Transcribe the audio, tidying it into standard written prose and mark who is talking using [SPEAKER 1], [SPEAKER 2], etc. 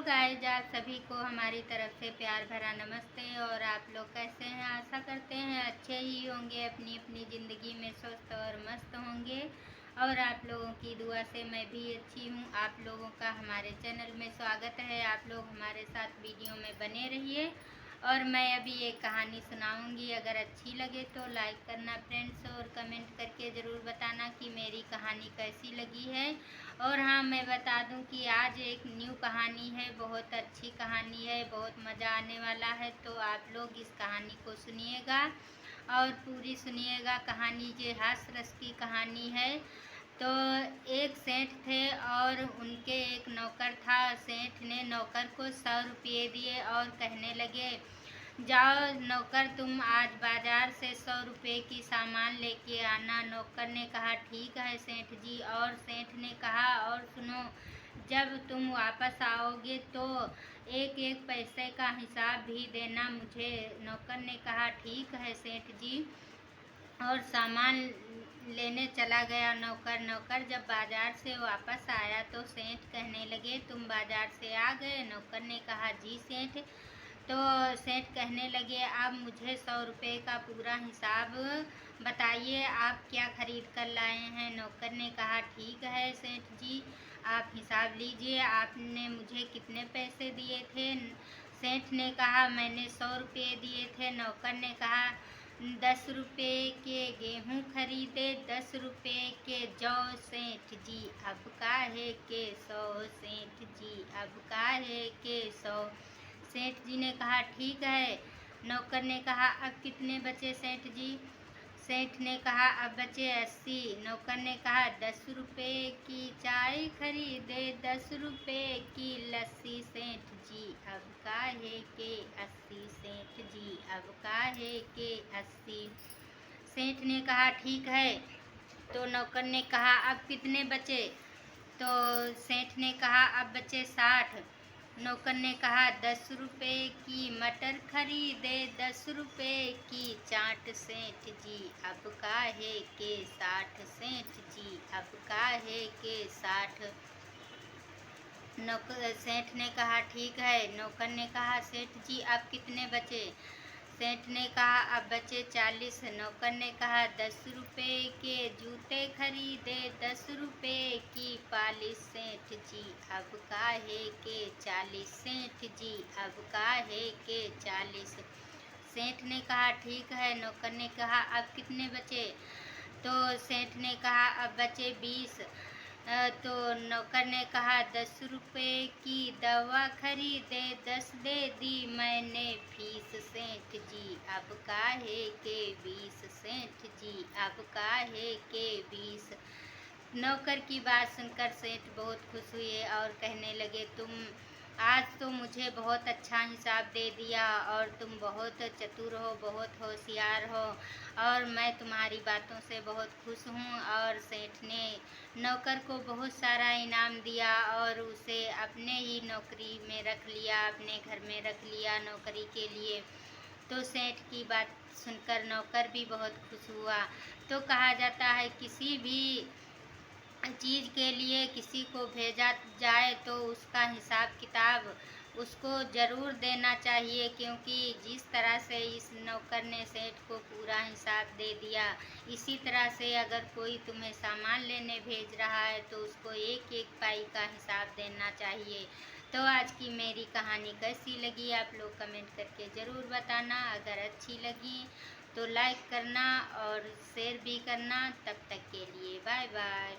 [SPEAKER 1] Guys, आप सभी को हमारी तरफ से प्यार भरा नमस्ते। और आप लोग कैसे हैं? आशा करते हैं अच्छे ही होंगे, अपनी अपनी ज़िंदगी में स्वस्थ और मस्त होंगे। और आप लोगों की दुआ से मैं भी अच्छी हूँ। आप लोगों का हमारे चैनल में स्वागत है। आप लोग हमारे साथ वीडियो में बने रहिए। और मैं अभी एक कहानी सुनाऊंगी। अगर अच्छी लगे तो लाइक करना फ्रेंड्स, और कमेंट करके ज़रूर बताना कि मेरी कहानी कैसी लगी है। और हाँ, मैं बता दूं कि आज एक न्यू कहानी है, बहुत अच्छी कहानी है, बहुत मज़ा आने वाला है। तो आप लोग इस कहानी को सुनिएगा और पूरी सुनिएगा। कहानी ये हास्य रस की कहानी है। तो एक सेठ थे और उनके एक नौकर था। सेठ ने नौकर को 100 रुपये दिए और कहने लगे, जाओ नौकर, तुम आज बाजार से 100 रुपये की सामान लेके आना। नौकर ने कहा, ठीक है सेठ जी। और सेठ ने कहा, और सुनो, जब तुम वापस आओगे तो एक एक पैसे का हिसाब भी देना मुझे। नौकर ने कहा, ठीक है सेठ जी। और सामान लेने चला गया नौकर। नौकर जब बाजार से वापस आया तो सेठ कहने लगे, तुम बाजार से आ गए? नौकर ने कहा, जी सेठ। तो सेठ कहने लगे, अब मुझे 100 रुपये का पूरा हिसाब बताइए, आप क्या खरीद कर लाए हैं? नौकर ने कहा, ठीक है सेठ जी, आप हिसाब लीजिए, आपने मुझे कितने पैसे दिए थे? सेठ ने कहा, मैंने 100 रुपये दिए थे। नौकर ने कहा, 10 रुपये के गेहूँ खरीदे, 10 रुपये के जौ सेठ जी, अब काहे के 100 सेठ जी, अब काहे के 100। सेठ जी ने कहा, ठीक है। नौकर ने कहा, अब कितने बचे सेठ जी? सेठ ने कहा, अब बचे 80। नौकर ने कहा, 10 रुपये की चाय खरीदे, 10 रुपये की लस्सी सेठ जी, अब काहे के 80 सेठ जी, अब काहे के 80। सेठ ने कहा, ठीक है। तो नौकर ने कहा, अब कितने बचे? तो सेठ ने कहा, अब बचे 60। नौकर ने कहा, 10 रुपये की मटर खरीदे, 10 रुपये की चाट सेठ जी, अब काहे के 60 सेठ जी, अब काहे के 60। नौकर सेठ ने कहा, ठीक है। नौकर ने कहा, सेठ जी अब कितने बचे? सेठ ने कहा, अब बचे 40। नौकर ने कहा, 10 रुपये के जूते खरीदे, 10 रुपये की पालिश सेठ जी, अब काहे के 40 सेठ जी, अब काहे के 40। सेठ ने कहा, ठीक है। नौकर ने कहा, अब कितने बचे? तो सेठ ने कहा, अब बचे 20। तो नौकर ने कहा, 10 रुपये की दवा खरीदे, 10 दे दी मैंने फीस सेठ जी, अब काहे के 20 सेठ जी, अब काहे के 20। नौकर की बात सुनकर सेठ बहुत खुश हुए और कहने लगे, तुम आज तो मुझे बहुत अच्छा हिसाब दे दिया, और तुम बहुत चतुर हो, बहुत होशियार हो, और मैं तुम्हारी बातों से बहुत खुश हूँ। और सेठ ने नौकर को बहुत सारा इनाम दिया और उसे अपने ही नौकरी में रख लिया, अपने घर में रख लिया नौकरी के लिए। तो सेठ की बात सुनकर नौकर भी बहुत खुश हुआ। तो कहा जाता है, किसी भी चीज़ के लिए किसी को भेजा जाए तो उसका हिसाब किताब उसको ज़रूर देना चाहिए, क्योंकि जिस तरह से इस नौकर ने सेठ को पूरा हिसाब दे दिया, इसी तरह से अगर कोई तुम्हें सामान लेने भेज रहा है तो उसको एक एक पाई का हिसाब देना चाहिए। तो आज की मेरी कहानी कैसी लगी आप लोग कमेंट करके ज़रूर बताना। अगर अच्छी लगी तो लाइक करना और शेयर भी करना। तब तक के लिए बाय बाय।